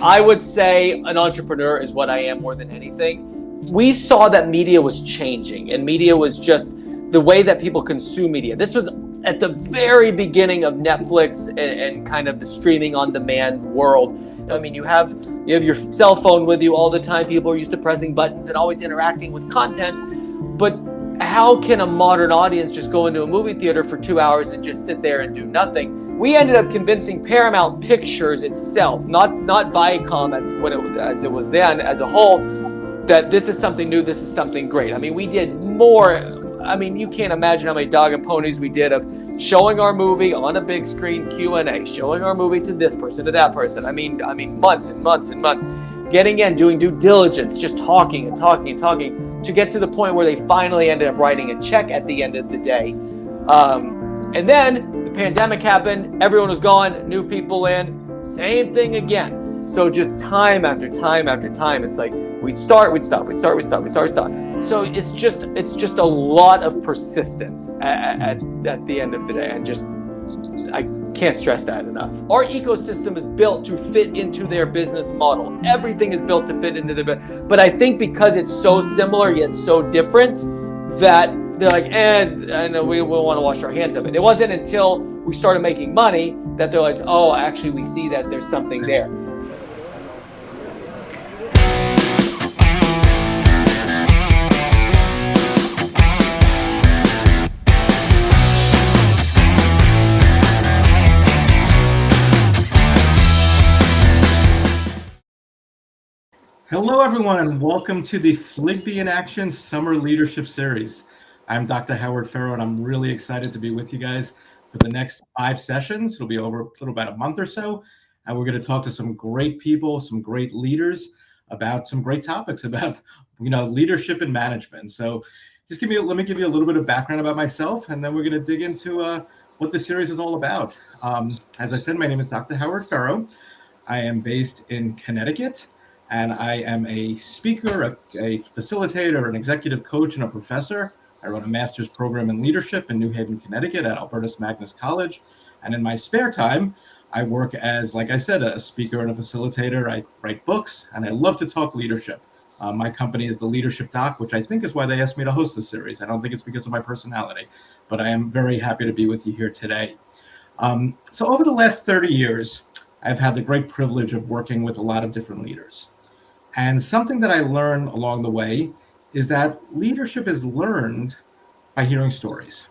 I would say an entrepreneur is what I am more than anything. We saw that media was changing, and media was just the way that people consume media. This was at the very beginning of Netflix and kind of the streaming on demand world. I mean, you have your cell phone with you all the time. People are used to pressing buttons and always interacting with content. But how can a modern audience just go into a movie theater for 2 hours and just sit there and do nothing? We ended up convincing Paramount Pictures itself, not Viacom as it was then as a whole, that this is something new, this is something great. I mean, we did more. I mean, you can't imagine how many dog and ponies we did of showing our movie on a big screen Q&A, showing our movie to this person, to that person. I mean, months and months and months, getting in, doing due diligence, just talking and talking and talking to get to the point where they finally ended up writing a check at the end of the day. And then the pandemic happened, everyone was gone, new people in, same thing again. So just time after time after time, it's like we'd start, we'd stop, we'd start, we'd stop, we'd start, we'd stop. So it's just a lot of persistence at the end of the day, and just I can't stress that enough. Our ecosystem is built to fit into their business model. Everything is built to fit into their but I think because it's so similar yet so different that they're like, I know we will want to wash our hands of it. It wasn't until we started making money that they're like, oh, actually we see that there's something there. Hello, everyone, and welcome to the FLIGBY in Action Summer Leadership Series. I'm Dr. Howard Fero, and I'm really excited to be with you guys for the next 5 sessions. It'll be over a little about a month or so, and we're going to talk to some great people, some great leaders about some great topics about, leadership and management. So just let me give you a little bit of background about myself, and then we're going to dig into what the series is all about. As I said, my name is Dr. Howard Fero. I am based in Connecticut. And I am a speaker, a facilitator, an executive coach, and a professor. I run a master's program in leadership in New Haven, Connecticut at Albertus Magnus College. And in my spare time, I work as, like I said, a speaker and a facilitator. I write books, and I love to talk leadership. My company is The Leadership Doc, which I think is why they asked me to host this series. I don't think it's because of my personality, but I am very happy to be with you here today. So over the last 30 years, I've had the great privilege of working with a lot of different leaders. And something that I learned along the way is that leadership is learned by hearing stories.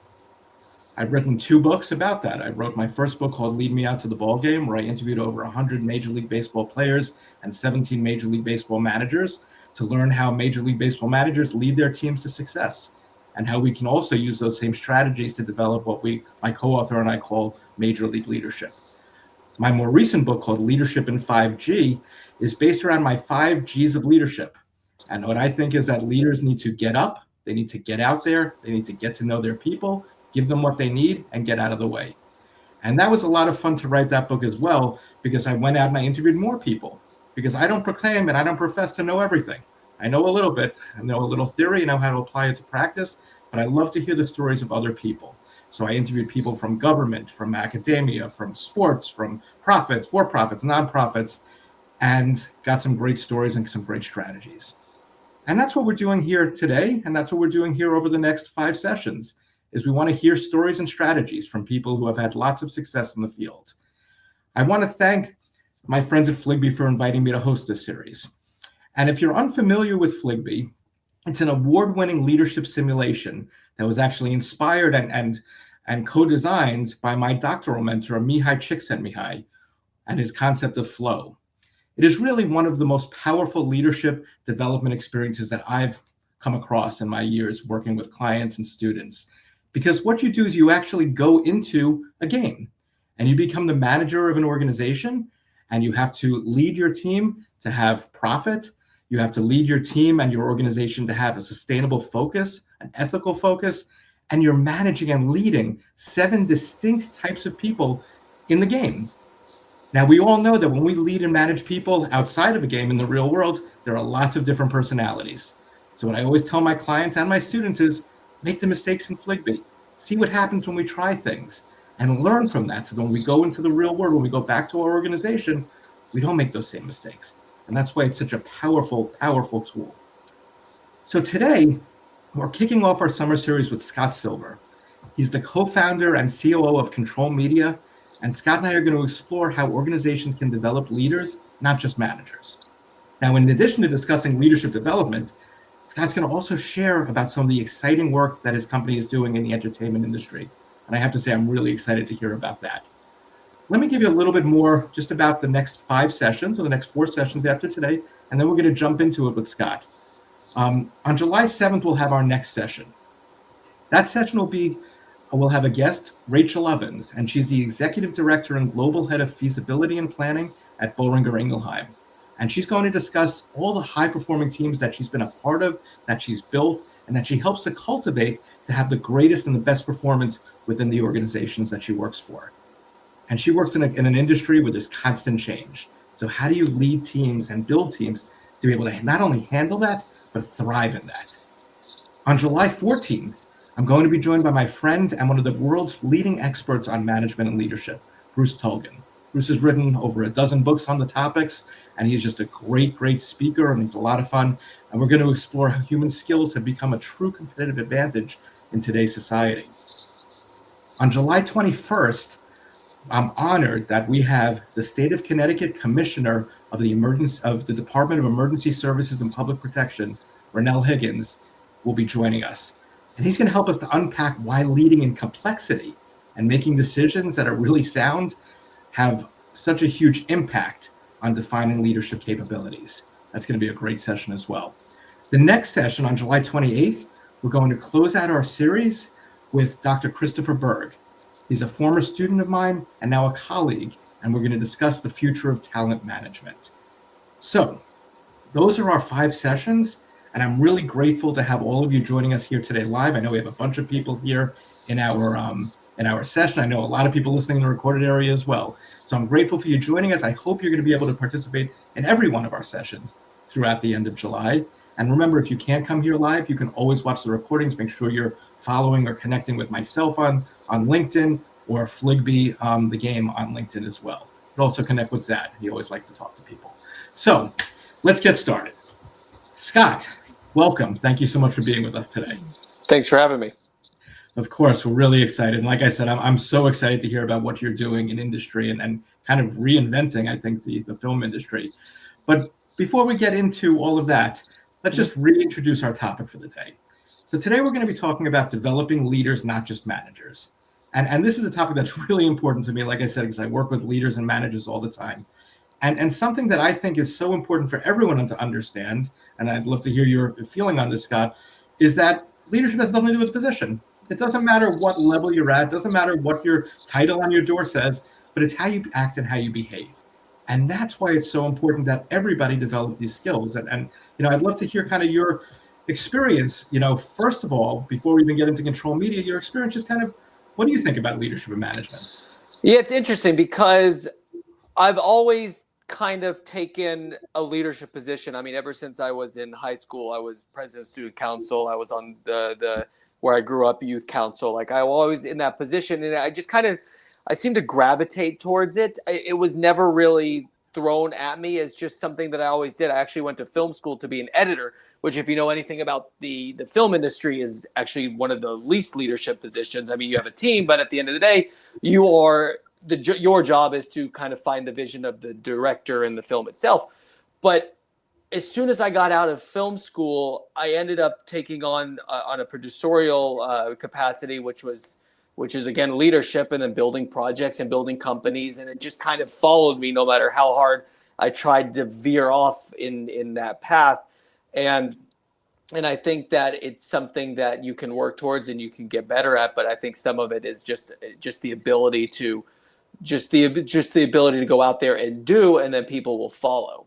I've written 2 books about that. I wrote my first book called Lead Me Out to the Ball Game, where I interviewed over 100 Major League Baseball players and 17 Major League Baseball managers to learn how Major League Baseball managers lead their teams to success, and how we can also use those same strategies to develop what my co-author and I call Major League Leadership. My more recent book called Leadership in 5G is based around my 5 Gs of leadership. And what I think is that leaders need to get up, they need to get out there, they need to get to know their people, give them what they need, and get out of the way. And that was a lot of fun to write that book as well, because I went out and I interviewed more people, because I don't proclaim and I don't profess to know everything. I know a little bit, I know a little theory, I know how to apply it to practice, but I love to hear the stories of other people. So I interviewed people from government, from academia, from sports, from profits, for-profits, nonprofits, and got some great stories and some great strategies. And that's what we're doing here today, and that's what we're doing here over the next 5 sessions, is we want to hear stories and strategies from people who have had lots of success in the field. I want to thank my friends at FLIGBY for inviting me to host this series. And if you're unfamiliar with FLIGBY, it's an award-winning leadership simulation that was actually inspired and co-designed by my doctoral mentor, Mihai Csikszentmihalyi, and his concept of flow. It is really one of the most powerful leadership development experiences that I've come across in my years working with clients and students. Because what you do is you actually go into a game and you become the manager of an organization, and you have to lead your team to have profit. You have to lead your team and your organization to have a sustainable focus, an ethical focus, and you're managing and leading 7 distinct types of people in the game. Now, we all know that when we lead and manage people outside of a game in the real world, there are lots of different personalities. So what I always tell my clients and my students is, make the mistakes in FLIGBY. See what happens when we try things and learn from that. So when we go into the real world, when we go back to our organization, we don't make those same mistakes. And that's why it's such a powerful, powerful tool. So today, we're kicking off our summer series with Scott Silver. He's the co-founder and COO of CtrlMovie, and Scott and I are going to explore how organizations can develop leaders, not just managers. Now, in addition to discussing leadership development, Scott's going to also share about some of the exciting work that his company is doing in the entertainment industry. And I have to say, I'm really excited to hear about that. Let me give you a little bit more just about the next 5 sessions, or the next 4 sessions after today, and then we're going to jump into it with Scott. On July 7th, we'll have our next session. That session we'll have a guest, Rachel Evans, and she's the Executive Director and Global Head of Feasibility and Planning at Boehringer Ingelheim. And she's going to discuss all the high-performing teams that she's been a part of, that she's built, and that she helps to cultivate to have the greatest and the best performance within the organizations that she works for. And she works in an industry where there's constant change. So how do you lead teams and build teams to be able to not only handle that, but thrive in that? On July 14th, I'm going to be joined by my friend and one of the world's leading experts on management and leadership, Bruce Tulgan. Bruce has written over a dozen books on the topics, and he's just a great, great speaker, and he's a lot of fun. And we're going to explore how human skills have become a true competitive advantage in today's society. On July 21st, I'm honored that we have the State of Connecticut Commissioner of the Department of Emergency Services and Public Protection, Rennell Higgins, will be joining us. And he's going to help us to unpack why leading in complexity and making decisions that are really sound have such a huge impact on defining leadership capabilities. That's going to be a great session as well. The next session on July 28th, we're going to close out our series with Dr. Christopher Berg. He's a former student of mine and now a colleague, and we're going to discuss the future of talent management. So those are our 5 sessions, and I'm really grateful to have all of you joining us here today live. I know we have a bunch of people here in our session. I know a lot of people listening in the recorded area as well. So I'm grateful for you joining us. I hope you're going to be able to participate in every one of our sessions throughout the end of July. And remember, if you can't come here live, you can always watch the recordings. Make sure you're following or connecting with myself on LinkedIn, or FLIGBY, the game on LinkedIn as well. But also connect with Zad. He always likes to talk to people. So let's get started. Scott, welcome. Thank you so much for being with us today. Thanks for having me. Of course, we're really excited. And like I said, I'm so excited to hear about what you're doing in industry and kind of reinventing, I think, the film industry. But before we get into all of that, let's just reintroduce our topic for the day. So today we're going to be talking about developing leaders, not just managers. And this is a topic that's really important to me, like I said, because I work with leaders and managers all the time. And something that I think is so important for everyone to understand, and I'd love to hear your feeling on this, Scott, is that leadership has nothing to do with the position. It doesn't matter what level you're at, doesn't matter what your title on your door says, but it's how you act and how you behave. And that's why it's so important that everybody develop these skills. And I'd love to hear kind of your experience, first of all, before we even get into CtrlMovie, your experience, just kind of, what do you think about leadership and management? Yeah, it's interesting because I've always kind of taken a leadership position. I mean, ever since I was in high school, I was president of student council. I was on the where I grew up, youth council. Like I was always in that position, and I seem to gravitate towards it. It was never really thrown at me as just something that I always did. I actually went to film school to be an editor, which, if you know anything about the film industry, is actually one of the least leadership positions. I mean, you have a team, but at the end of the day, your job is to kind of find the vision of the director and the film itself. But as soon as I got out of film school, I ended up taking on a producerial capacity, which is again leadership, and then building projects and building companies, and it just kind of followed me no matter how hard I tried to veer off in that path. And I think that it's something that you can work towards and you can get better at, but I think some of it is just the ability to go out there and do, and then people will follow.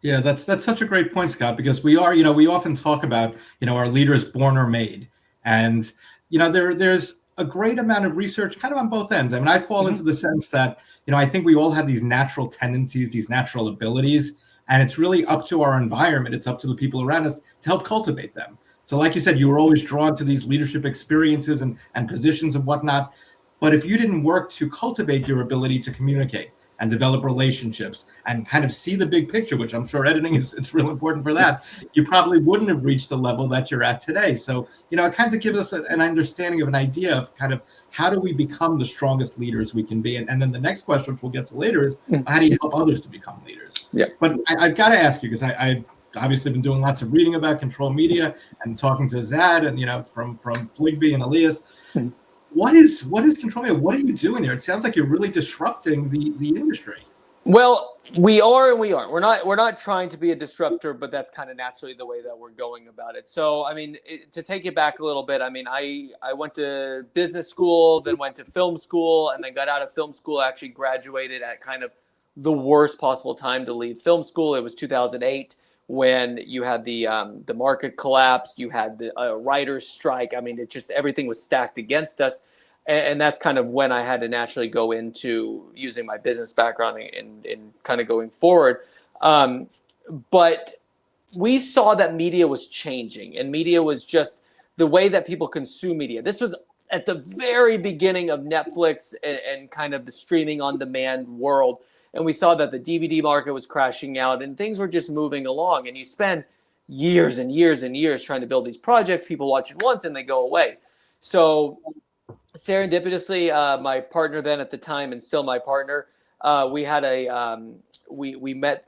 Yeah, that's such a great point, Scott, because we often talk about, our leaders born or made. And, there's a great amount of research kind of on both ends. I mean, I fall into the sense that, I think we all have these natural tendencies, these natural abilities, and it's really up to our environment. It's up to the people around us to help cultivate them. So like you said, you were always drawn to these leadership experiences and positions and whatnot. But if you didn't work to cultivate your ability to communicate and develop relationships and kind of see the big picture, which I'm sure editing it's real important for that, you probably wouldn't have reached the level that you're at today. So, it kind of gives us an understanding of an idea of kind of how do we become the strongest leaders we can be? And then the next question, which we'll get to later, is how do you help others to become leaders? Yeah. But I've got to ask you, because I've obviously been doing lots of reading about control media and talking to Zad and, from FLIGBY and Elias. What is control media? What are you doing there? It sounds like you're really disrupting the industry. Well, we are and we aren't. We're not trying to be a disruptor, but that's kind of naturally the way that we're going about it. So, to take it back a little bit, I went to business school, then went to film school, and then got out of film school. Actually graduated at kind of the worst possible time to leave film school. It was 2008 when you had the market collapse. You had the writers' strike. Everything was stacked against us. And that's kind of when I had to naturally go into using my business background and kind of going forward. But we saw that media was changing, and media was just the way that people consume media. This was at the very beginning of Netflix and kind of the streaming on demand world. And we saw that the DVD market was crashing out and things were just moving along. And you spend years and years and years trying to build these projects. People watch it once and they go away. So serendipitously, my partner then at the time, and still my partner, we had we met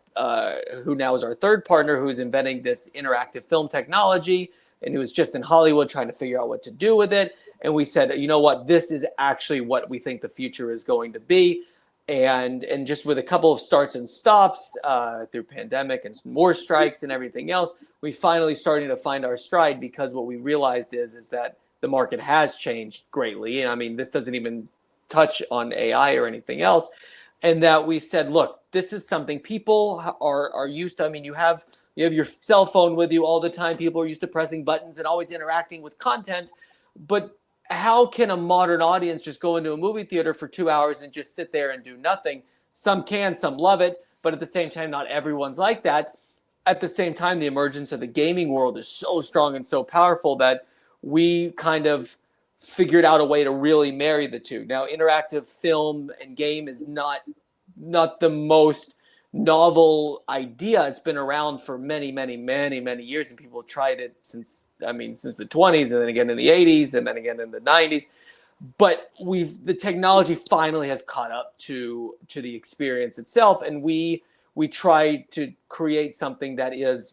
who now is our third partner, who's inventing this interactive film technology, and he was just in Hollywood trying to figure out what to do with it. And we said, you know what, this is actually what we think the future is going to be. And just with a couple of starts and stops through pandemic and some more strikes and everything else, we finally started to find our stride, because what we realized is that the market has changed greatly. And this doesn't even touch on AI or anything else. And that we said, look, this is something people are used to. You have your cell phone with you all the time. People are used to pressing buttons and always interacting with content. But how can a modern audience just go into a movie theater for 2 hours and just sit there and do nothing? Some can, some love it. But at the same time, not everyone's like that. At the same time, the emergence of the gaming world is so strong and so powerful that we kind of figured out a way to really marry the two. Now, interactive film and game is not the most novel idea. It's been around for many, many, many, many years, and people have tried it since the 20s, and then again in the 80s, and then again in the 90s. But the technology finally has caught up to the experience itself, and we try to create something that is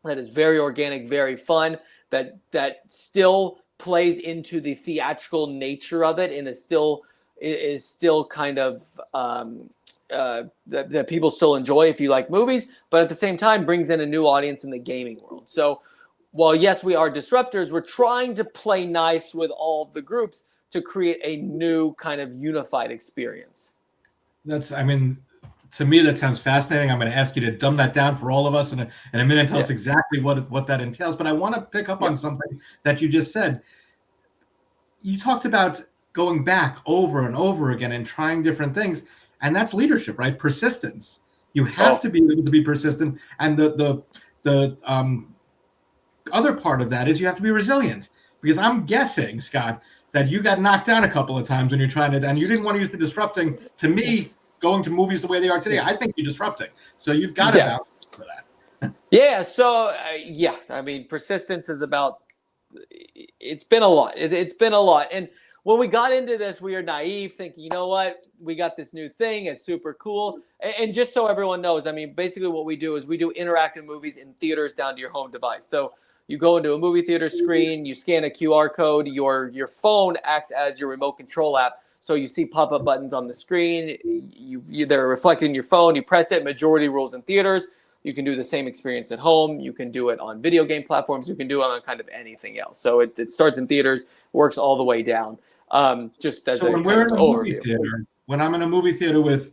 very organic, very fun, that still plays into the theatrical nature of it, and is still kind of that people still enjoy if you like movies, but at the same time brings in a new audience in the gaming world. So while yes, we are disruptors, we're trying to play nice with all the groups to create a new kind of unified experience. To me, that sounds fascinating. I'm going to ask you to dumb that down for all of us in a minute and tell us exactly what that entails. But I want to pick up on something that you just said. You talked about going back over and over again and trying different things. And that's leadership, right? Persistence. You have to be able to be persistent. And the other part of that is you have to be resilient. Because I'm guessing, Scott, that you got knocked down a couple of times when you're trying to, and you didn't want to use the disrupting. To me, going to movies the way they are today, I think you're disrupting. So you've got to balance for that. Yeah. So persistence is about. It's been a lot. It's been a lot. And when we got into this, we were naive, thinking, you know what, we got this new thing. It's super cool. And just so everyone knows, basically what we do is we do interactive movies in theaters down to your home device. So you go into a movie theater screen, you scan a QR code, your phone acts as your remote control app. So you see pop-up buttons on the screen, they're reflected in your phone, you press it, majority rules in theaters. You can do the same experience at home. You can do it on video game platforms. You can do it on kind of anything else. So it starts in theaters, works all the way down. Just as when we're in a movie theater, when I'm in a movie theater with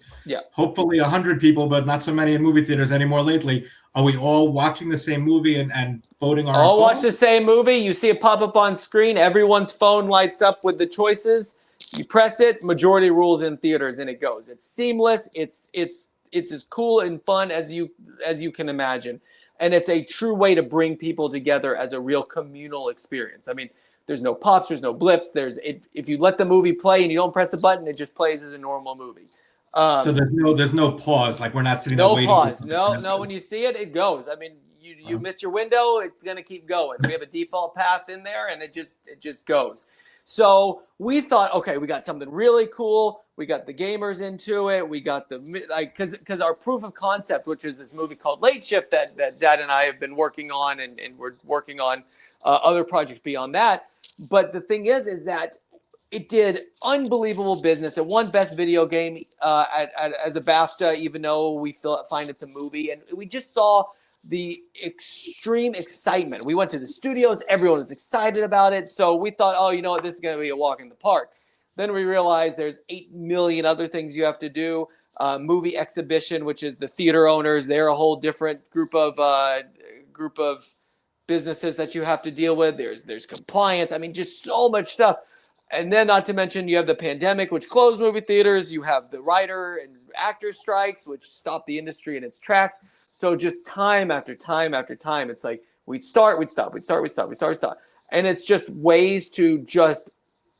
hopefully 100 people, but not so many in movie theaters anymore lately, are we all watching the same movie and voting on our all phone? Watch the same movie. You see it pop up on screen. Everyone's phone lights up with the choices. You press it, majority rules in theaters, and it goes. It's seamless. It's as cool and fun as you can imagine. And it's a true way to bring people together as a real communal experience. There's no pops, there's no blips. If you let the movie play and you don't press a button, it just plays as a normal movie. So there's no pause. Like we're not sitting there No waiting for pause. something to No. happen. When you see it, it goes. I mean, you miss your window, it's gonna keep going. We have a default path in there, and it just goes. So we thought, okay, we got something really cool. We got the gamers into it. We got the because our proof of concept, which is this movie called Late Shift that Zad and I have been working on, and we're working on other projects beyond that. But the thing is that it did unbelievable business. It won Best Video Game as a BAFTA, even though we find it's a movie. And we just saw the extreme excitement. We went to the studios. Everyone was excited about it. So we thought, oh, you know what? This is going to be a walk in the park. Then we realized there's 8 million other things you have to do. Movie exhibition, which is the theater owners. They're a whole different group of businesses that you have to deal with. There's compliance. I mean, just so much stuff. And then not to mention you have the pandemic, which closed movie theaters. You have the writer and actor strikes, which stopped the industry in its tracks. So just time after time after time, it's like we'd start, we'd stop, we'd start, we'd stop, we'd start, we'd stop. And it's just ways to just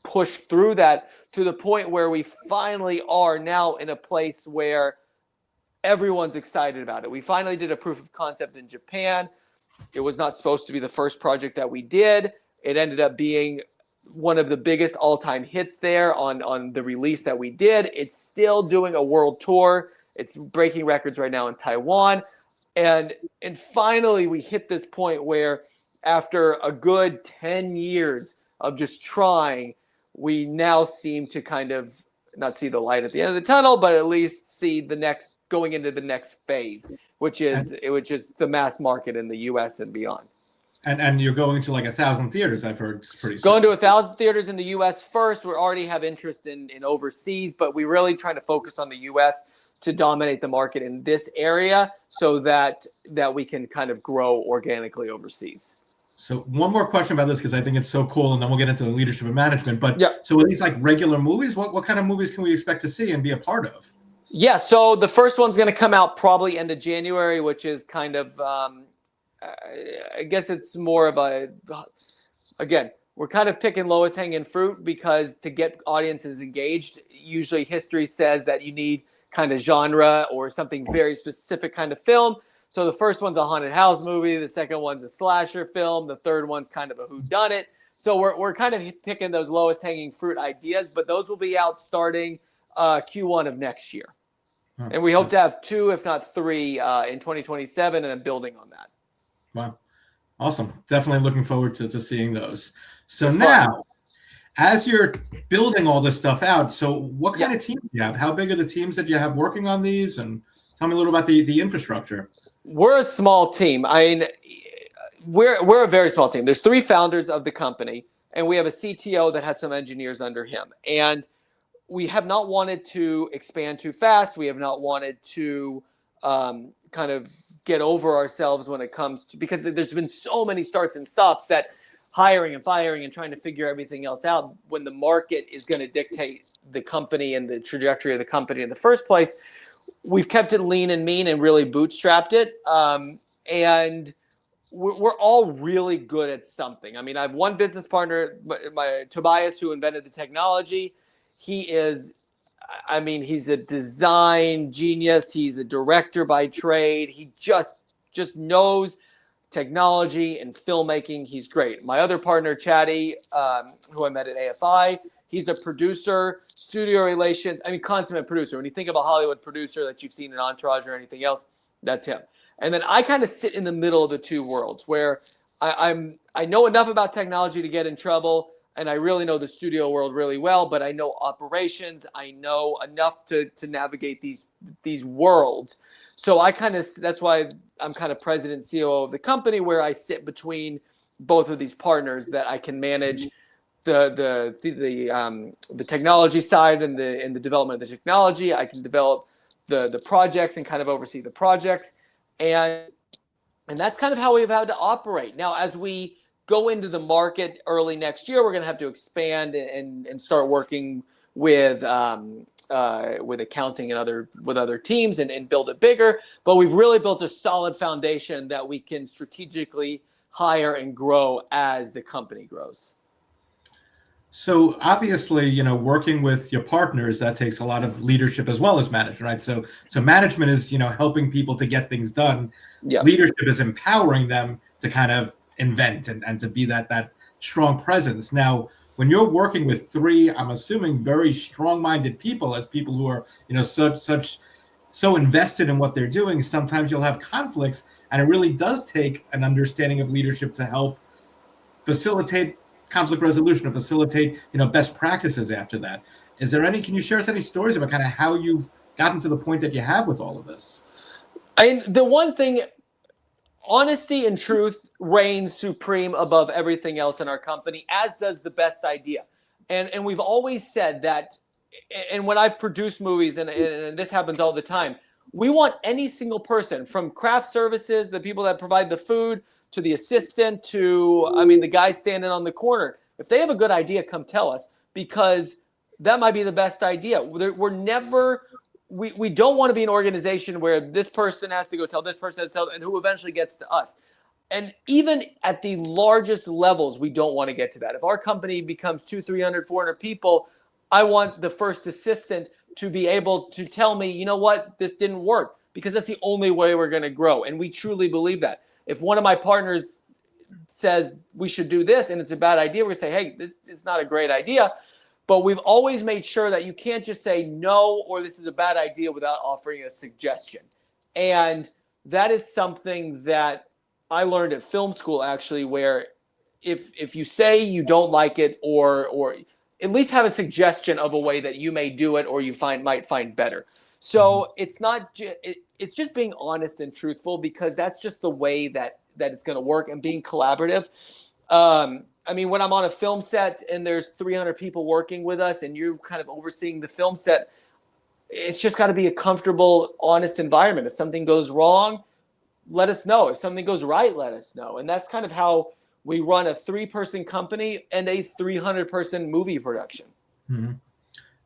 push through that to the point where we finally are now in a place where everyone's excited about it. We finally did a proof of concept in Japan. It was not supposed to be the first project that we did. It ended up being one of the biggest all-time hits there on the release that we did. It's still doing a world tour. It's breaking records right now in Taiwan. And finally we hit this point where after a good 10 years of just trying, we now seem to kind of not see the light at the end of the tunnel, but at least see going into the next phase, which is the mass market in the US and beyond. And you're going to like 1,000 theaters, I've heard. Pretty soon. Going to 1,000 theaters in the U.S. first. We already have interest in overseas, but we're really trying to focus on the U.S. to dominate the market in this area so that we can kind of grow organically overseas. So one more question about this, because I think it's so cool, and then we'll get into the leadership and management. But yeah. So are these like regular movies? What kind of movies can we expect to see and be a part of? Yeah, so the first one's going to come out probably end of January, which is kind of I guess it's more of again, we're kind of picking lowest hanging fruit because to get audiences engaged, usually history says that you need kind of genre or something very specific kind of film. So the first one's a haunted house movie. The second one's a slasher film. The third one's kind of a whodunit. So we're kind of picking those lowest hanging fruit ideas, but those will be out starting Q1 of next year. And we hope to have 2, if not 3 in 2027 and then building on that. Wow. Awesome. Definitely looking forward to seeing those. So now, as you're building all this stuff out, so what kind of team do you have? How big are the teams that you have working on these? And tell me a little about the infrastructure. We're a small team. I mean, we're a very small team. There's 3 founders of the company, and we have a CTO that has some engineers under him. And we have not wanted to expand too fast. We have not wanted to kind of get over ourselves when it comes to, because there's been so many starts and stops that hiring and firing and trying to figure everything else out when the market is going to dictate the company and the trajectory of the company in the first place. We've kept it lean and mean and really bootstrapped it. And we're all really good at something. I mean, I have one business partner, my Tobias, who invented the technology. He's a design genius. He's a director by trade. He just knows technology and filmmaking. He's great. My other partner, Chatty, who I met at AFI, he's a producer, studio relations. I mean, consummate producer. When you think of a Hollywood producer that you've seen in Entourage or anything else, that's him. And then I kind of sit in the middle of the two worlds where I know enough about technology to get in trouble. And I really know the studio world really well, but I know operations. I know enough to navigate these worlds. So that's why I'm kind of president, COO of the company, where I sit between both of these partners that I can manage the technology side and the development of the technology. I can develop the projects and kind of oversee the projects, and that's kind of how we've had to operate. Now, as we go into the market early next year, we're going to have to expand and start working with accounting and other teams and build it bigger. But we've really built a solid foundation that we can strategically hire and grow as the company grows. So obviously, working with your partners, that takes a lot of leadership as well as management, right? So management is, helping people to get things done. Yeah. Leadership is empowering them to kind of invent and to be that strong presence. Now, when you're working with three, I'm assuming very strong-minded people, as people who are, so invested in what they're doing, sometimes you'll have conflicts, and it really does take an understanding of leadership to help facilitate conflict resolution, to facilitate best practices after that. Can you share us any stories about kind of how you've gotten to the point that you have with all of this? The one thing, honesty and truth reigns supreme above everything else in our company, as does the best idea. And we've always said that, and when I've produced movies, and this happens all the time, we want any single person, from craft services, the people that provide the food, to the assistant, to, the guy standing on the corner. If they have a good idea, come tell us, because that might be the best idea. We're never, we don't want to be an organization where this person has to go tell this person has to tell, and who eventually gets to us. And even at the largest levels, we don't want to get to that. If our company becomes 200, 300, 400 people, I want the first assistant to be able to tell me, you know what, this didn't work, because that's the only way we're going to grow. And we truly believe that. If one of my partners says we should do this and it's a bad idea, we're going to say, hey, this is not a great idea. But we've always made sure that you can't just say no or this is a bad idea without offering a suggestion. And that is something that I learned at film school, actually, where if you say you don't like it, or at least have a suggestion of a way that you may do it or you might find better. So it's not it's just being honest and truthful, because that's just the way that it's going to work, and being collaborative. When I'm on a film set and there's 300 people working with us and you're kind of overseeing the film set, it's just got to be a comfortable, honest environment. If something goes wrong, let us know. If something goes right, let us know. And that's kind of how we run a 3-person company and a 300-person movie production. Mm-hmm.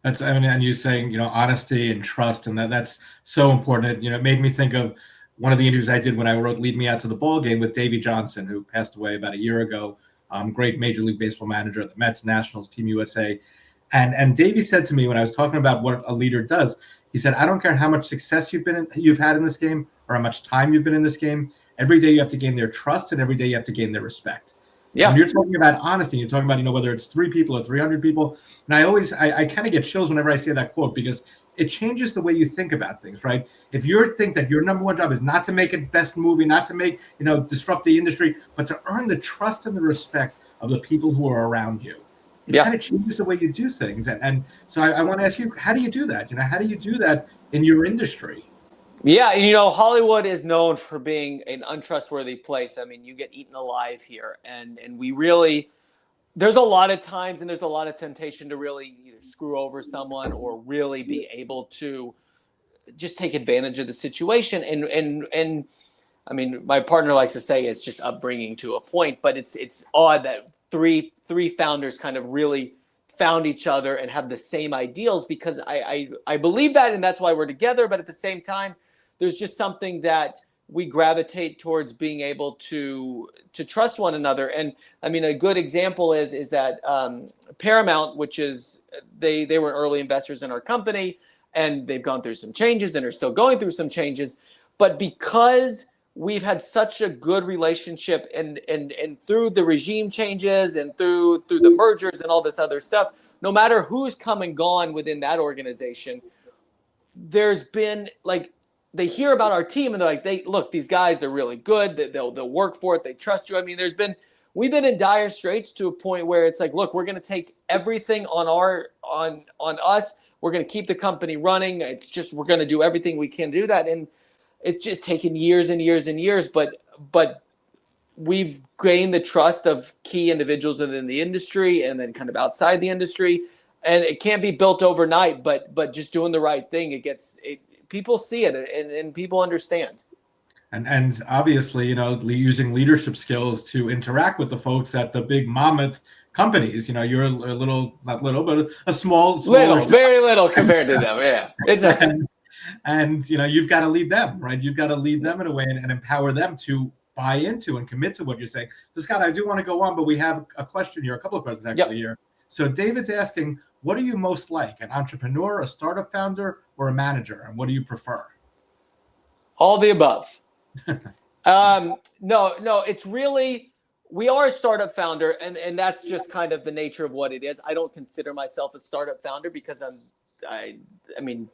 And you saying, honesty and trust, and that's so important. It made me think of one of the interviews I did when I wrote Lead Me Out to the Ball Game with Davey Johnson, who passed away about a year ago. Great Major League Baseball manager at the Mets, Nationals, Team USA. And Davey said to me when I was talking about what a leader does, he said, I don't care how much success you've had in this game or how much time you've been in this game. Every day you have to gain their trust, and every day you have to gain their respect. Yeah. When you're talking about honesty, you're talking about, whether it's 3 people or 300 people. And I kind of get chills whenever I say that quote, because it changes the way you think about things, right? If you think that your number one job is not to make a best movie, not to make, disrupt the industry, but to earn the trust and the respect of the people who are around you, it kind of changes the way you do things. And so I want to ask you, how do you do that? How do you do that in your industry? Yeah, Hollywood is known for being an untrustworthy place. You get eaten alive here, and we really, there's a lot of times and there's a lot of temptation to really either screw over someone or really be able to just take advantage of the situation. And my partner likes to say it's just upbringing to a point, but it's odd that three founders kind of really found each other and have the same ideals, because I believe that, and that's why we're together. But at the same time, there's just something that we gravitate towards, being able to trust one another. And a good example is that Paramount, which is they were early investors in our company, and they've gone through some changes and are still going through some changes. But because we've had such a good relationship, and through the regime changes and through the mergers and all this other stuff, no matter who's come and gone within that organization, there's been they hear about our team and they're like, look, these guys, they're really good. They'll work for it. They trust you. We've been in dire straits to a point where it's like, look, we're going to take everything on us. We're going to keep the company running. It's just, we're going to do everything we can to do that. And it's just taken years and years and years, but we've gained the trust of key individuals within the industry and then kind of outside the industry. And it can't be built overnight, but just doing the right thing, people see it and people understand. And obviously, using leadership skills to interact with the folks at the big mammoth companies. You're a little, not little, but a small very little compared to them. Yeah, it's and you've got to lead them, right? You've got to lead them in a way and empower them to buy into and commit to what you're saying. So, Scott, I do want to go on, but we have a question here, a couple of questions actually here. So David's asking, what are you most like, an entrepreneur, a startup founder, or a manager? And what do you prefer? All the above. No, it's really, we are a startup founder, and that's just kind of the nature of what it is. I don't consider myself a startup founder because I mean,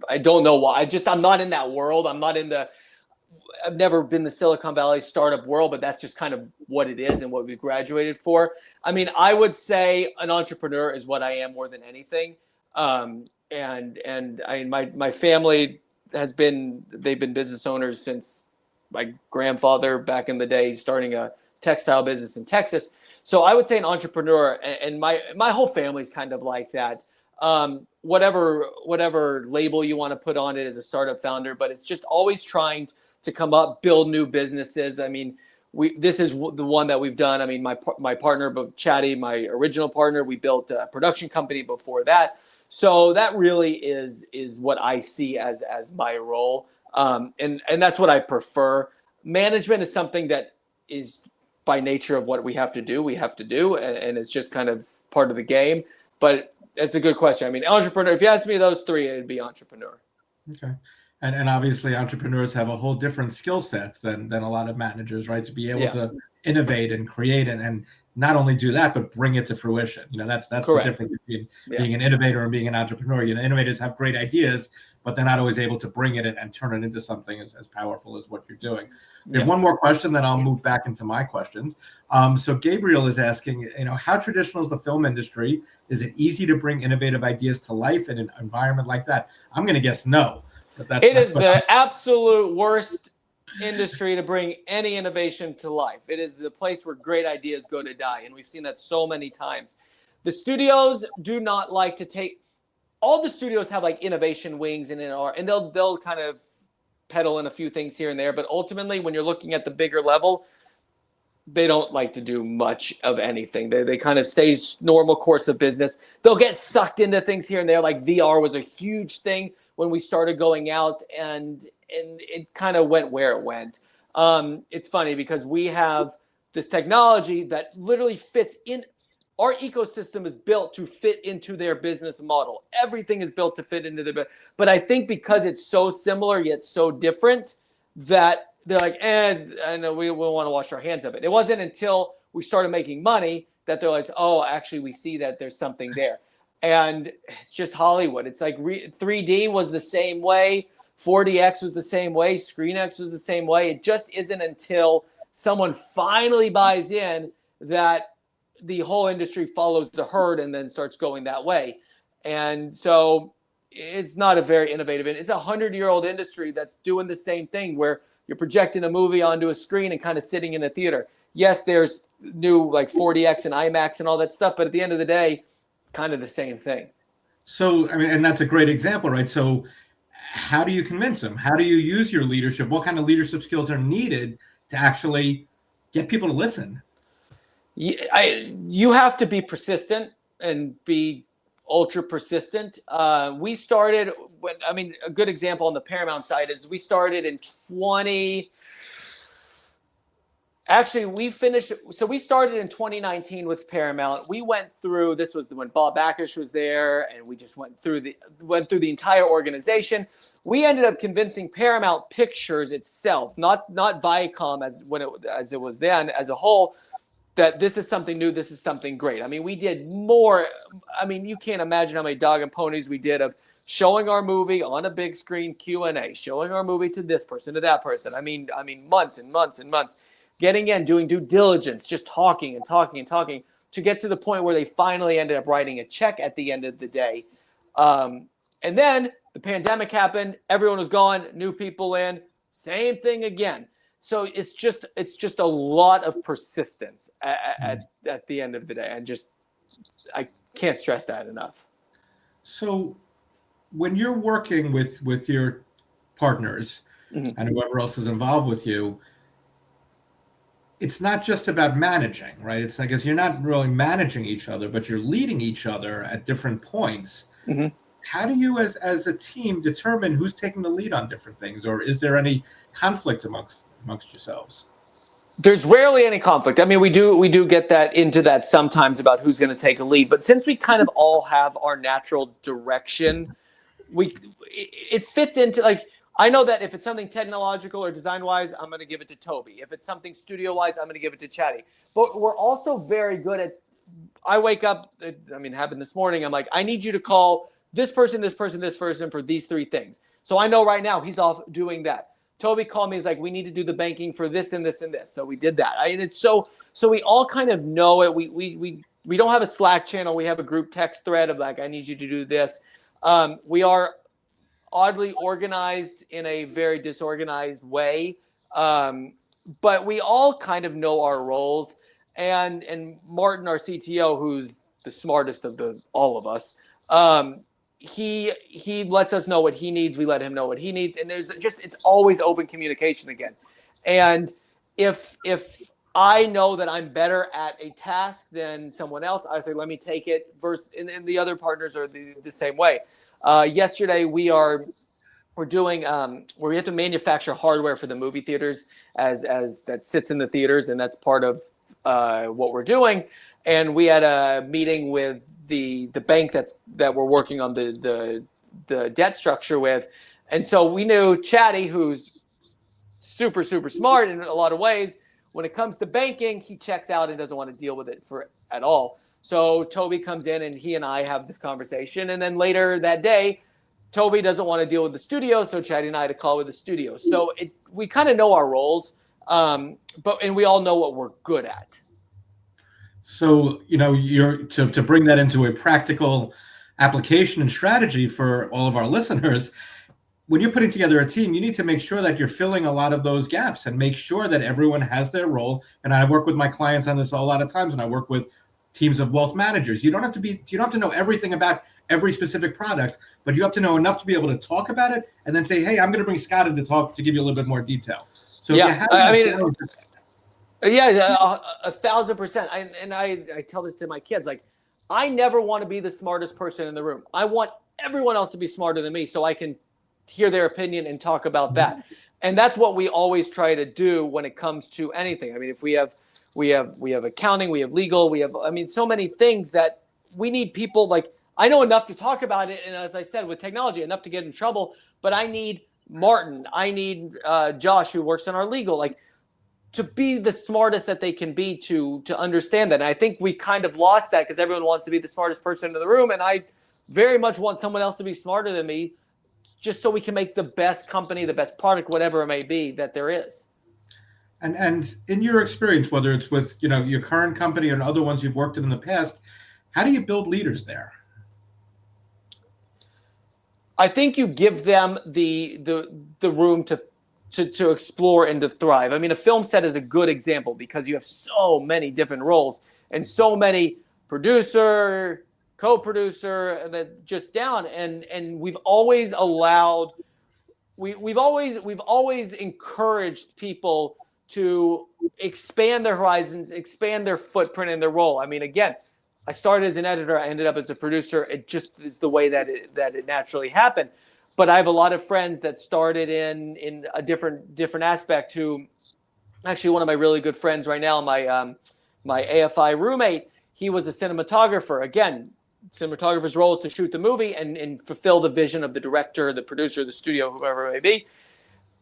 I don't know why. I'm not in that world. I've never been the Silicon Valley startup world, but that's just kind of what it is and what we graduated for. I mean, I would say an entrepreneur is what I am more than anything. And I mean, my family they've been business owners since my grandfather back in the day, starting a textile business in Texas. So I would say an entrepreneur, and my whole family's kind of like that. Whatever label you want to put on it as a startup founder, but it's just always trying to come up, build new businesses. I mean, this is the one that we've done. I mean, my partner, Chatty, my original partner, we built a production company before that. So that really is what I see as my role, and that's what I prefer. Management is something that is by nature of what we have to do. And it's just kind of part of the game. But it's a good question. I mean, entrepreneur. If you ask me those three, it'd be entrepreneur. Okay. And obviously entrepreneurs have a whole different skill set than a lot of managers, right? To be able to innovate and create and not only do that, but bring it to fruition. That's Correct. The difference between being an innovator and being an entrepreneur. Innovators have great ideas, but they're not always able to bring it and turn it into something as powerful as what you're doing. We have one more question, then I'll move back into my questions. So Gabriel is asking, how traditional is the film industry? Is it easy to bring innovative ideas to life in an environment like that? I'm going to guess no. It is the absolute worst industry to bring any innovation to life. It is the place where great ideas go to die, and we've seen that so many times. The studios do not like to take. All the studios have like innovation wings and they'll kind of peddle in a few things here and there, but ultimately, when you're looking at the bigger level, they don't like to do much of anything. They kind of stay normal course of business. They'll get sucked into things here and there. Like VR was a huge thing when we started going out, and it kind of went where it went. It's funny because we have this technology that literally fits in. Our ecosystem is built to fit into their business model. Everything is built to fit into their. But I think because it's so similar yet so different that they're like, I know we want to wash our hands of it. It wasn't until we started making money that they're like, oh, actually, we see that there's something there. And it's just Hollywood. It's like 3D was the same way. 4DX was the same way. ScreenX was the same way. It just isn't until someone finally buys in that the whole industry follows the herd and then starts going that way. And so it's not a very innovative. It's a 100-year-old industry that's doing the same thing where you're projecting a movie onto a screen and kind of sitting in a theater. Yes, there's new like 4DX and IMAX and all that stuff, but at the end of the day, kind of the same thing. So, I mean, and that's a great example, right? So how do you convince them? How do you use your leadership? What kind of leadership skills are needed to actually get people to listen? You have to be persistent and be ultra persistent. We started a good example on the Paramount side is we started in we started in 2019 with Paramount. We went through, this was when Bob Backish was there, and we just went through the entire organization. We ended up convincing Paramount Pictures itself, not Viacom as it was then as a whole, that this is something new, this is something great. I mean, we did more. I mean, you can't imagine how many dog and ponies we did of showing our movie on a big screen Q&A, showing our movie to this person, to that person. I mean, months and months and months. Getting in, doing due diligence, just talking to get to the point where they finally ended up writing a check at the end of the day. And then the pandemic happened. Everyone was gone. New people in. Same thing again. So it's just a lot of persistence at the end of the day. And I can't stress that enough. So when you're working with your partners and whoever else is involved with you, it's not just about managing, right? It's I guess you're not really managing each other, but you're leading each other at different points. Mm-hmm. How do you as a team determine who's taking the lead on different things? Or is there any conflict amongst yourselves? There's rarely any conflict. I mean, we do get that into that sometimes about who's going to take a lead, but since we kind of all have our natural direction, it fits into, like, I know that if it's something technological or design wise, I'm going to give it to Toby. If it's something studio wise, I'm going to give it to Chatty. But we're also very good at, I wake up, I mean, it happened this morning. I'm like, I need you to call this person, this person, this person for these three things. So I know right now he's off doing that. Toby called me. He's like, we need to do the banking for this and this and this. So we did that. And it's so we all kind of know it. We don't have a Slack channel. We have a group text thread of like, I need you to do this. We are oddly organized in a very disorganized way. But we all kind of know our roles. And Martin, our CTO, who's the smartest of all of us, he lets us know what he needs. We let him know what he needs. And it's always open communication again. And if I know that I'm better at a task than someone else, I say, let me take it and the other partners are the same way. Yesterday we're doing where we have to manufacture hardware for the movie theaters as that sits in the theaters, and that's part of what we're doing. And we had a meeting with the bank that we're working on the debt structure with, and so we knew Chatty, who's super smart in a lot of ways. When it comes to banking, he checks out and doesn't want to deal with it at all. So Toby comes in and he and I have this conversation, and then later that day, Toby doesn't want to deal with the studio, so Chatty and I had a call with the studio. So we kind of know our roles, and we all know what we're good at. So, you're to bring that into a practical application and strategy for all of our listeners. When you're putting together a team, you need to make sure that you're filling a lot of those gaps and make sure that everyone has their role. And I work with my clients on this a lot of times, and I work with teams of wealth managers. You don't have to know everything about every specific product, but you have to know enough to be able to talk about it and then say, hey, I'm going to bring Scott in to talk to give you a little bit more detail. So yeah, yeah, 1,000%. I tell this to my kids, like, I never want to be the smartest person in the room. I want everyone else to be smarter than me so I can hear their opinion and talk about that. And that's what we always try to do when it comes to anything. I mean, if we have accounting, we have legal, so many things that we need people. Like, I know enough to talk about it, and as I said, with technology, enough to get in trouble, but I need Martin, I need Josh, who works on our legal, like, to be the smartest that they can be to understand that. And I think we kind of lost that because everyone wants to be the smartest person in the room, and I very much want someone else to be smarter than me, just so we can make the best company, the best product, whatever it may be that there is. And in your experience, whether it's with your current company or other ones you've worked in the past, how do you build leaders there? I think you give them the room to explore and to thrive. I mean, a film set is a good example because you have so many different roles and so many producer, co-producer, and then just down. And we've always allowed, we've always encouraged people to expand their horizons, expand their footprint in their role. I mean, again, I started as an editor. I ended up as a producer. It just is the way that it naturally happened. But I have a lot of friends that started in a different aspect. Who, actually, one of my really good friends right now, my AFI roommate, he was a cinematographer. Again, cinematographer's role is to shoot the movie and fulfill the vision of the director, the producer, the studio, whoever it may be.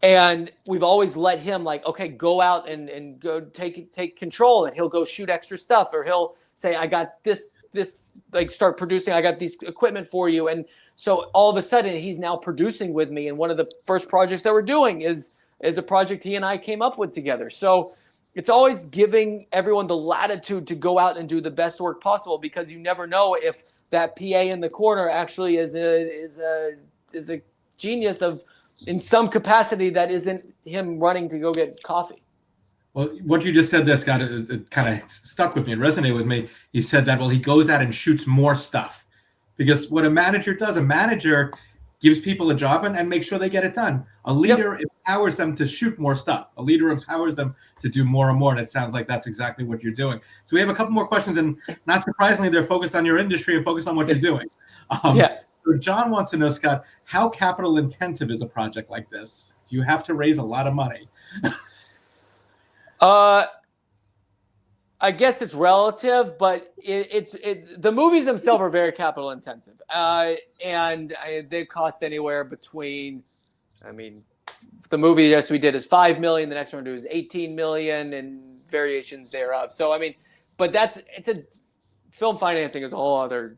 And we've always let him, like, okay, go out and go take control, and he'll go shoot extra stuff, or he'll say, I got this, like, start producing, I got these equipment for you. And so all of a sudden he's now producing with me. And one of the first projects that we're doing is a project he and I came up with together. So it's always giving everyone the latitude to go out and do the best work possible, because you never know if that PA in the corner actually is a genius in some capacity that isn't him running to go get coffee. Well, what you just said there, Scott, it kind of stuck with me. It resonated with me. You said that, well, he goes out and shoots more stuff. Because what a manager does, a manager gives people a job and makes sure they get it done. A leader empowers them to shoot more stuff. A leader empowers them to do more and more. And it sounds like that's exactly what you're doing. So we have a couple more questions. And not surprisingly, they're focused on your industry and focused on what you're doing. So John wants to know, Scott, how capital intensive is a project like this? Do you have to raise a lot of money? guess it's relative, but the movies themselves are very capital intensive, and they cost anywhere between, I mean, the movie yes we did is 5 million, the next one we do is 18 million, and variations thereof. So I mean, but film financing is a whole other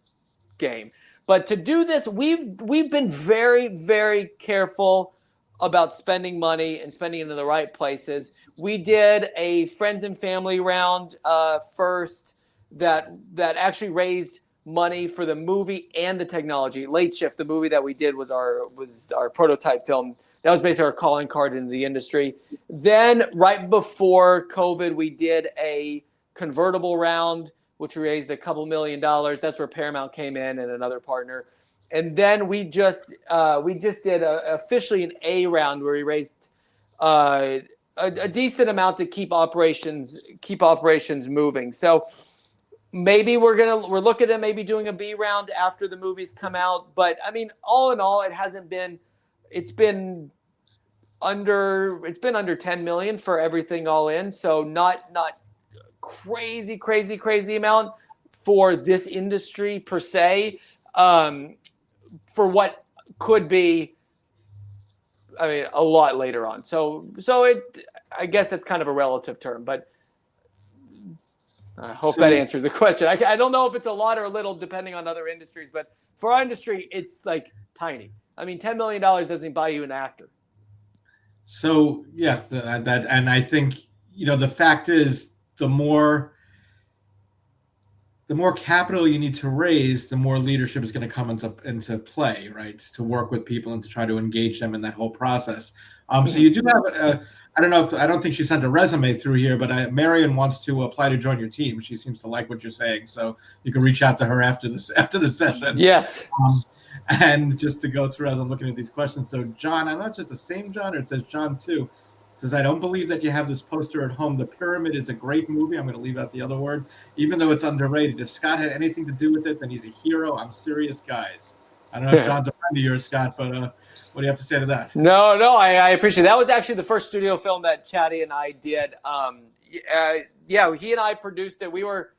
game. But to do this, we've been very, very careful about spending money and spending it in the right places. We did a friends and family round first that actually raised money for the movie and the technology. Late Shift, the movie that we did, was our prototype film. That was basically our calling card into the industry. Then right before COVID, we did a convertible round, which raised a couple $1 million. That's where Paramount came in and another partner. And then we just did officially an A round where we raised a decent amount to keep operations moving. So maybe we're looking at maybe doing a B round after the movies come out. But I mean, all in all, it's been under 10 million for everything all in. So not crazy amount for this industry per se, for what could be, I mean, a lot later on. So I guess that's kind of a relative term, but I hope that answers the question. I don't know if it's a lot or a little depending on other industries, but for our industry, it's like tiny. I mean, $10 million doesn't buy you an actor. So yeah, that, and I think, the fact is, the more capital you need to raise, the more leadership is going to come into play, right? To work with people and to try to engage them in that whole process. So you do have I don't think she sent a resume through here, but Marion wants to apply to join your team. She seems to like what you're saying, so you can reach out to her after the session. Yes. And just to go through as I'm looking at these questions. So John, I'm not sure it's the same John or it says John too. Says, I don't believe that you have this poster at home. The Pyramid is a great movie. I'm going to leave out the other word, even though it's underrated. If Scott had anything to do with it, then he's a hero. I'm serious, guys. I don't know if John's a friend of yours, Scott, but what do you have to say to that? No, I appreciate it. That was actually the first studio film that Chatty and I did. Yeah, he and I produced it. We were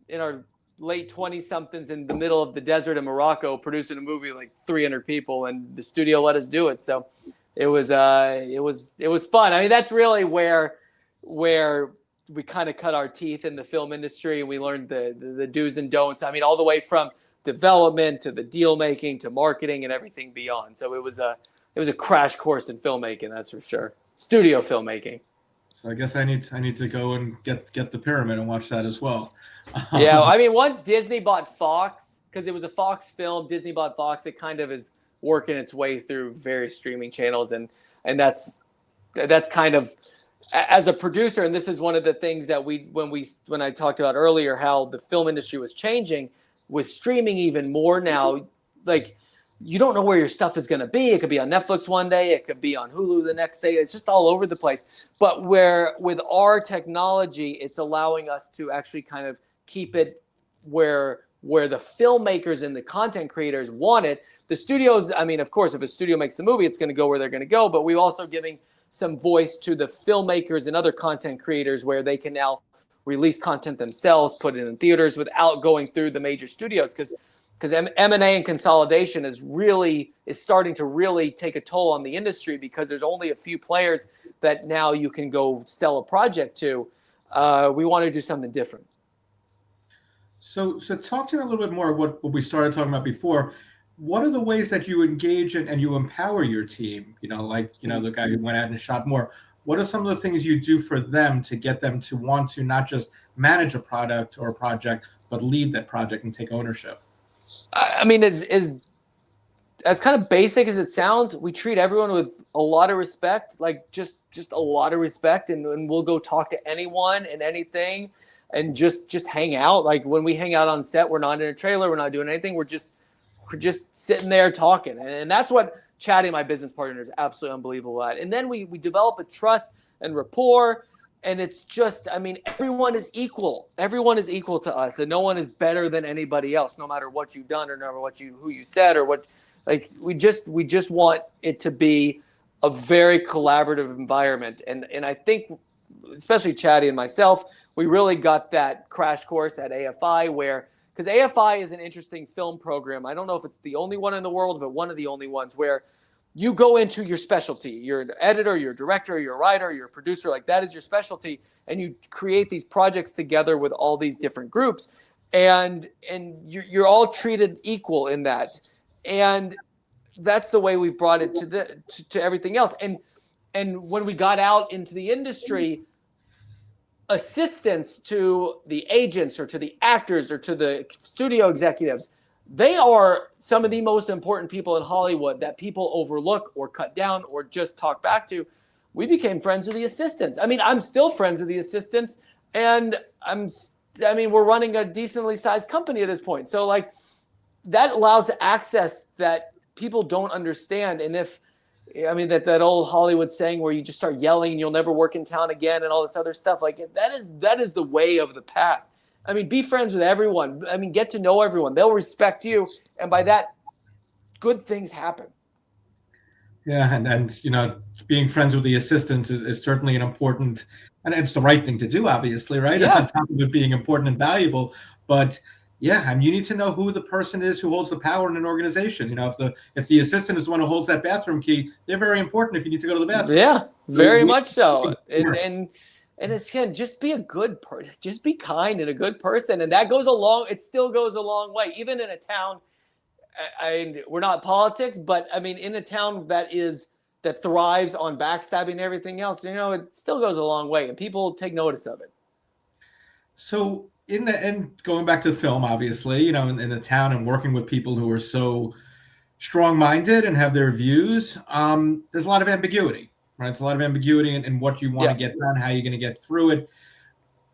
in our late 20-somethings in the middle of the desert in Morocco producing a movie like 300 people, and the studio let us do it. So it was fun. I mean, that's really where we kind of cut our teeth in the film industry, and we learned the do's and don'ts. I mean, all the way from development to the deal making to marketing and everything beyond. So it was a crash course in filmmaking, that's for sure. Studio filmmaking. So I guess I need to go and get the Pyramid and watch that as well. Yeah, I mean, once Disney bought Fox, because it was a Fox film, Disney bought Fox, it kind of is working its way through various streaming channels, and that's kind of, as a producer, and this is one of the things that when I talked about earlier how the film industry was changing with streaming even more now, like, you don't know where your stuff is going to be. It could be on Netflix one day, it could be on Hulu the next day. It's just all over the place. But where with our technology, it's allowing us to actually kind of keep it where the filmmakers and the content creators want it. The studios, I mean, of course, if a studio makes the movie, it's going to go where they're going to go. But we're also giving some voice to the filmmakers and other content creators where they can now release content themselves, put it in theaters without going through the major studios. Because M&A and consolidation is starting to really take a toll on the industry, because there's only a few players that now you can go sell a project to. We want to do something different. So talk to me a little bit more what we started talking about before. What are the ways that you engage and you empower your team? The guy who went out and shot more. What are some of the things you do for them to get them to want to not just manage a product or a project, but lead that project and take ownership? I mean, as kind of basic as it sounds, we treat everyone with a lot of respect, like just a lot of respect, and we'll go talk to anyone and anything, and just hang out. Like when we hang out on set, we're not in a trailer, we're not doing anything, we're just sitting there talking, and that's what Chatty, my business partner, is absolutely unbelievable at. And then we develop a trust and rapport. And it's just, I mean, everyone is equal. Everyone is equal to us, and no one is better than anybody else, no matter what you've done or no matter who you said or what. Like we just want it to be a very collaborative environment, and I think especially Chatty and myself, we really got that crash course at AFI because AFI is an interesting film program. I don't know if it's the only one in the world, but one of the only ones where you go into your specialty. You're an editor, you're a director, you're a writer, you're a producer, like that is your specialty. And you create these projects together with all these different groups. And you're all treated equal in that. And that's the way we've brought it to everything else. And when we got out into the industry, assistants to the agents or to the actors or to the studio executives, they are some of the most important people in Hollywood that people overlook or cut down or just talk back to. We became friends with the assistants. I mean, I'm still friends with the assistants, and we're running a decently sized company at this point. So like that allows access that people don't understand. And that old Hollywood saying where you just start yelling and you'll never work in town again and all this other stuff, like that is the way of the past. I mean, be friends with everyone. I mean, get to know everyone. They'll respect you. And by that, good things happen. Yeah. And being friends with the assistants is certainly an important, and it's the right thing to do, obviously, right? Yeah. On top of it being important and valuable. But yeah, you need to know who the person is who holds the power in an organization. If the assistant is the one who holds that bathroom key, they're very important if you need to go to the bathroom. Yeah, very much so. And it's, again, just be a good person. Just be kind and a good person. And that goes it still goes a long way. Even in a town, we're not politics, but I mean, in a town that thrives on backstabbing and everything else, it still goes a long way. And people take notice of it. So going back to the film, obviously, in the town and working with people who are so strong-minded and have their views, there's a lot of ambiguity, right? It's a lot of ambiguity in what you want to get done, how you're going to get through it.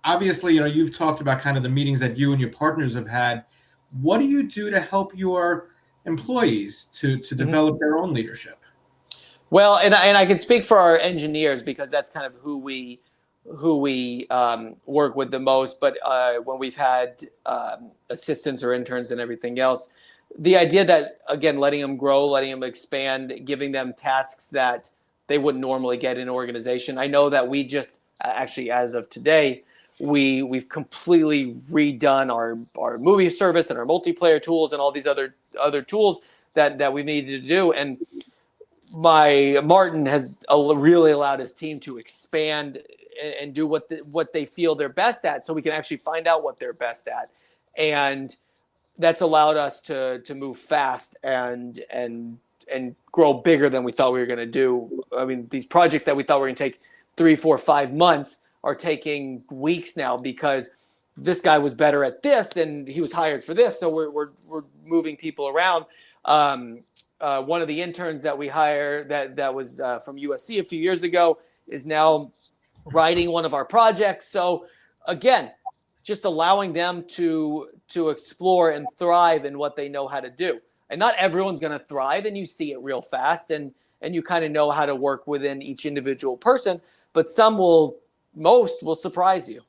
Obviously, you've talked about kind of the meetings that you and your partners have had. What do you do to help your employees to develop their own leadership? Well, and I can speak for our engineers because that's kind of who we work with the most. But when we've had assistants or interns and everything else, the idea that, again, letting them grow, letting them expand, giving them tasks that they wouldn't normally get in an organization. I know that we just actually, as of today, we've completely redone our movie service and our multiplayer tools and all these other tools that we needed to do. And Martin has really allowed his team to expand and do what they feel they're best at, so we can actually find out what they're best at. And that's allowed us to move fast and grow bigger than we thought we were going to do. I mean, these projects that we thought were going to take 3, 4, 5 months are taking weeks now because this guy was better at this and he was hired for this. So we're moving people around. One of the interns that we hired that was from USC a few years ago is now writing one of our projects. So again, just allowing them to explore and thrive in what they know how to do. And not everyone's going to thrive, and you see it real fast, and you kind of know how to work within each individual person, but most will surprise you.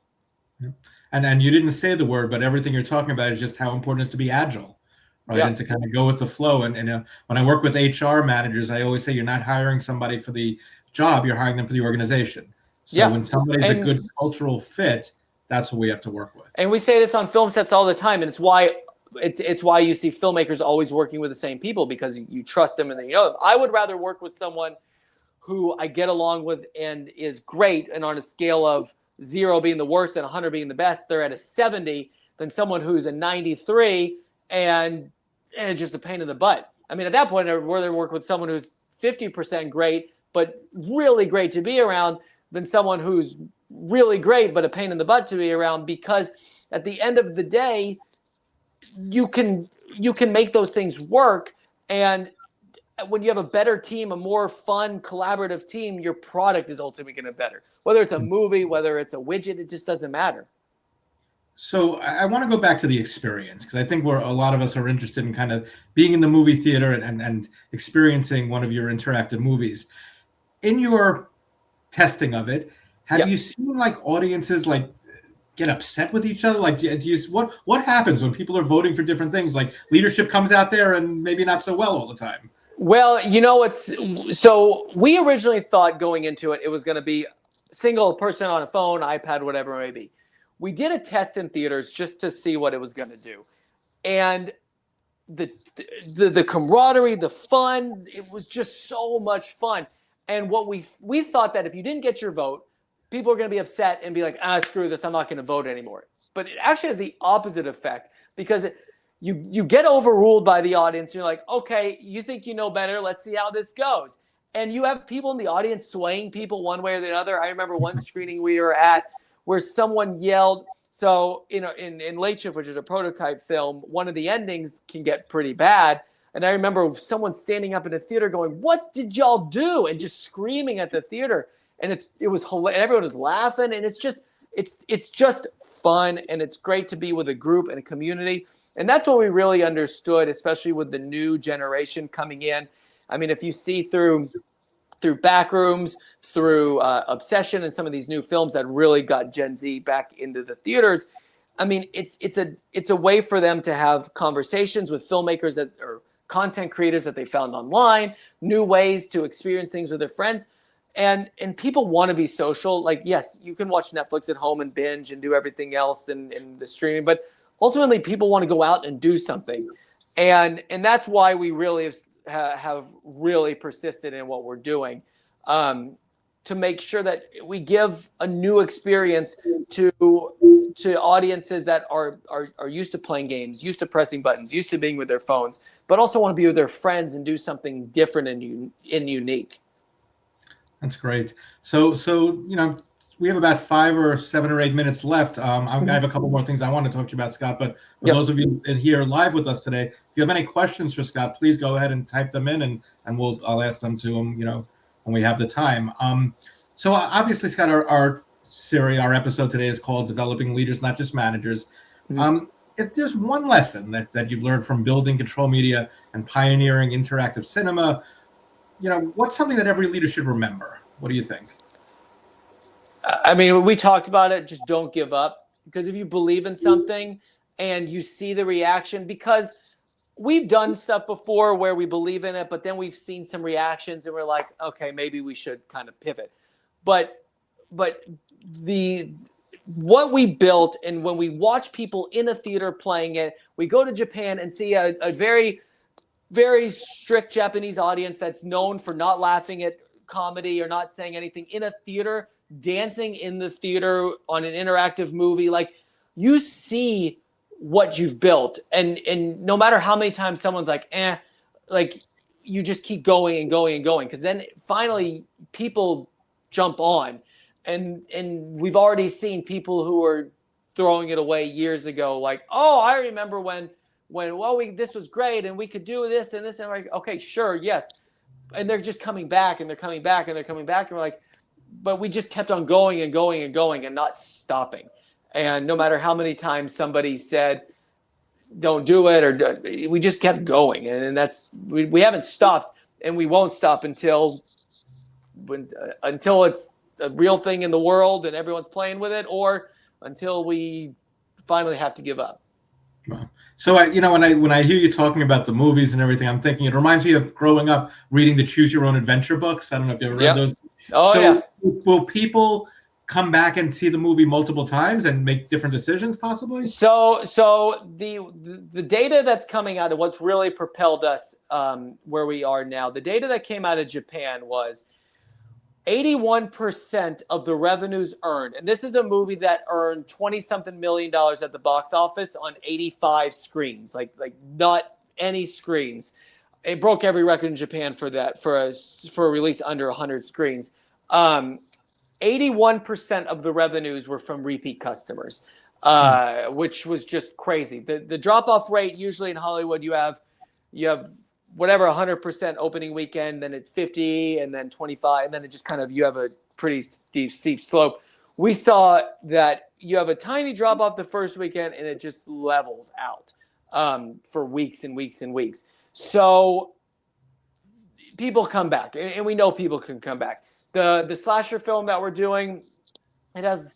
And you didn't say the word, but everything you're talking about is just how important it is to be agile, right? Yeah. And to kind of go with the flow. And when I work with HR managers, I always say you're not hiring somebody for the job, you're hiring them for the organization. So when somebody's a good cultural fit, that's what we have to work with. And we say this on film sets all the time, and it's why you see filmmakers always working with the same people, because you trust them and they know them. I would rather work with someone who I get along with and is great, and on a scale of 0 being the worst and 100 being the best, they're at a 70, than someone who's a 93 and it's just a pain in the butt. I mean, at that point, I'd rather work with someone who's 50% great, but really great to be around, than someone who's really great, but a pain in the butt to be around, because at the end of the day, you can make those things work. And when you have a better team, a more fun, collaborative team, your product is ultimately going to be better. Whether it's a movie, whether it's a widget, it just doesn't matter. So I want to go back to the experience, because I think a lot of us are interested in kind of being in the movie theater and experiencing one of your interactive movies. In your testing of it, have you seen like audiences like get upset with each other? Like, what happens when people are voting for different things? Like, leadership comes out there and maybe not so well all the time. Well, so we originally thought going into it was going to be single person on a phone, iPad, whatever it may be. We did a test in theaters just to see what it was going to do. And the camaraderie, the fun, it was just so much fun. And what we thought that if you didn't get your vote, people are going to be upset and be like, screw this, I'm not going to vote anymore. But it actually has the opposite effect, because you get overruled by the audience. You're like, okay, you think you know better, let's see how this goes. And you have people in the audience swaying people one way or the other. I remember one screening we were at where someone yelled. So, in Late Shift, which is a prototype film, one of the endings can get pretty bad. And I remember someone standing up in the theater going, "What did y'all do?" and just screaming at the theater. And it was hilarious. Everyone was laughing, and it's just fun, and it's great to be with a group and a community. And that's what we really understood, especially with the new generation coming in. I mean, if you see through Backrooms, through Obsession, and some of these new films that really got Gen Z back into the theaters, I mean, it's a way for them to have conversations with filmmakers or content creators that they found online, new ways to experience things with their friends. And people want to be social. Like, yes, you can watch Netflix at home and binge and do everything else in the streaming, but ultimately people want to go out and do something. And that's why we really have really persisted in what we're doing, to make sure that we give a new experience to audiences that are used to playing games, used to pressing buttons, used to being with their phones, but also want to be with their friends and do something different and unique. That's great. So we have about 5 or 7 or 8 minutes left. I have a couple more things I want to talk to you about, Scott. But for those of you here live with us today, if you have any questions for Scott, please go ahead and type them in, and I'll ask them to him, when we have the time. So obviously, Scott, our episode today is called "Developing Leaders, Not Just Managers." If there's one lesson that you've learned from building control media and pioneering interactive cinema, what's something that every leader should remember? What do you think? I mean, we talked about it. Just don't give up, because if you believe in something and you see the reaction, because we've done stuff before where we believe in it, but then we've seen some reactions and we're like, okay, maybe we should kind of pivot. But what we built, and when we watch people in a theater playing it, we go to Japan and see a very, very strict Japanese audience that's known for not laughing at comedy or not saying anything in a theater, dancing in the theater on an interactive movie. Like, you see what you've built, and no matter how many times someone's like, like, you just keep going and going and going, because then finally people jump on, and we've already seen people who are throwing it away years ago, like, oh, I remember when this was great and we could do this and this, and we're like, okay, sure, yes, and they're just coming back and they're coming back and they're coming back, and we're like, but we just kept on going and going and going and not stopping. And no matter how many times somebody said, don't do it, or we just kept going. And that's, we haven't stopped, and we won't stop until it's a real thing in the world and everyone's playing with it, or until we finally have to give up. Wow. So when I hear you talking about the movies and everything, I'm thinking it reminds me of growing up reading the Choose Your Own Adventure books. I don't know if you ever read those. Oh, yeah. Will people come back and see the movie multiple times and make different decisions, possibly? So the data that's coming out of what's really propelled us where we are now, the data that came out of Japan was 81% of the revenues earned, and this is a movie that earned $20-something million at the box office on 85 screens, like not any screens. It broke every record in Japan for that, for a release under 100 screens. 81% of the revenues were from repeat customers, which was just crazy. The drop-off rate, usually in Hollywood, you have whatever, 100% opening weekend, then it's 50, and then 25, and then it just kind of, you have a pretty steep slope. We saw that you have a tiny drop-off the first weekend, and it just levels out for weeks and weeks and weeks. So people come back, and we know people can come back. The slasher film that we're doing, there's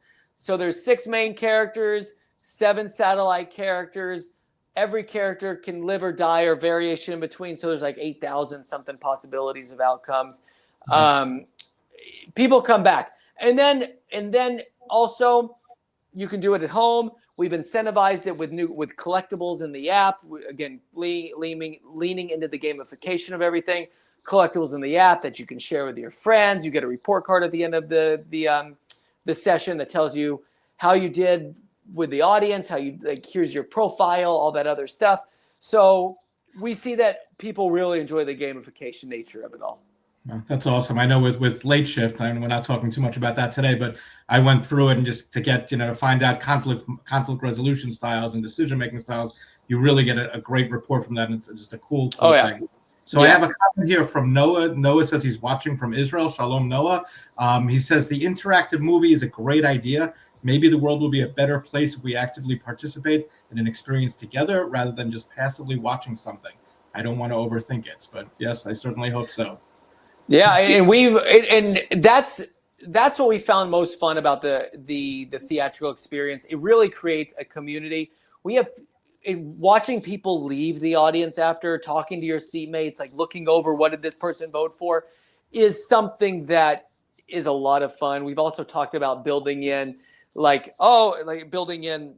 6 main characters, 7 satellite characters. Every character can live or die or variation in between. So there's like 8,000 something possibilities of outcomes. People come back. And then also you can do it at home. We've incentivized it with collectibles in the app. Again, leaning into the gamification of everything. Collectibles in the app that you can share with your friends. You get a report card at the end of the session that tells you how you did with the audience, how you here's your profile, all that other stuff. So we see that people really enjoy the gamification nature of it all. That's awesome. I know with late shift, and we're not talking too much about that today, but I went through it and just to get, to find out conflict resolution styles and decision making styles. You really get a great report from that, and it's just a cool thing. So I have a comment here from Noah. Noah says he's watching from Israel. Shalom, Noah. He says the interactive movie is a great idea. Maybe the world will be a better place if we actively participate in an experience together rather than just passively watching something. I don't want to overthink it, but yes, I certainly hope so. Yeah, and that's what we found most fun about the theatrical experience. It really creates a community. We have watching people leave the audience after, talking to your seatmates, like looking over what did this person vote for, is something that is a lot of fun. We've also talked about building in building in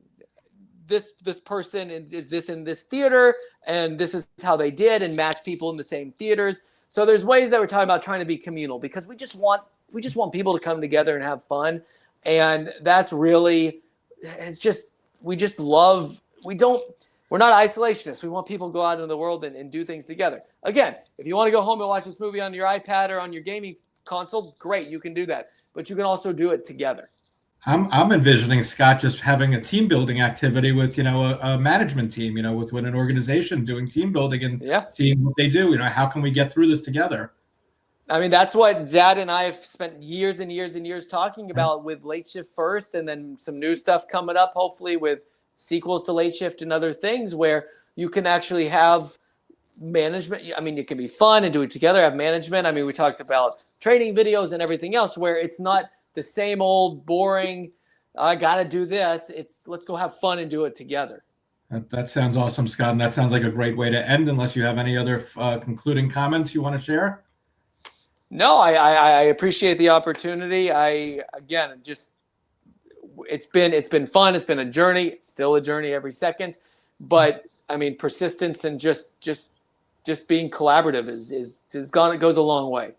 this person is this in this theater, and this is how they did, and match people in the same theaters. So there's ways that we're talking about trying to be communal, because we just want people to come together and have fun. And that's really, we're not isolationists. We want people to go out into the world and do things together. Again, if you want to go home and watch this movie on your iPad or on your gaming console, great, you can do that. But you can also do it together. I'm envisioning, Scott, just having a team building activity with, a management team, with an organization doing team building and seeing what they do. How can we get through this together? I mean, that's what Dad and I have spent years and years and years talking about with Late Shift first, and then some new stuff coming up, hopefully with sequels to Late Shift and other things where you can actually have management. I mean, it can be fun and do it together, have management. I mean, we talked about training videos and everything else where it's not the same old boring, I got to do this. It's let's go have fun and do it together. That sounds awesome, Scott. And that sounds like a great way to end, unless you have any other concluding comments you want to share. No, I appreciate the opportunity. It's been fun. It's been a journey. It's still a journey every second. But I mean, persistence and just being collaborative it goes a long way.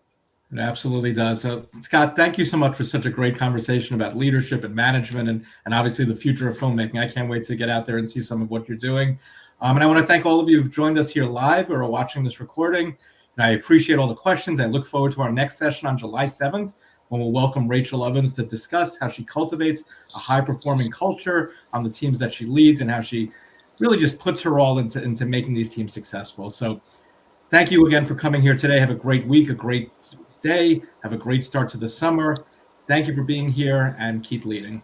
It absolutely does. So, Scott, thank you so much for such a great conversation about leadership and management and obviously the future of filmmaking. I can't wait to get out there and see some of what you're doing. And I want to thank all of you who've joined us here live or are watching this recording. And I appreciate all the questions. I look forward to our next session on July 7th, when we'll welcome Rachel Evans to discuss how she cultivates a high-performing culture on the teams that she leads and how she really just puts her all into making these teams successful. So thank you again for coming here today. Have a great week, a great day. Have a great start to the summer. Thank you for being here, and keep leading.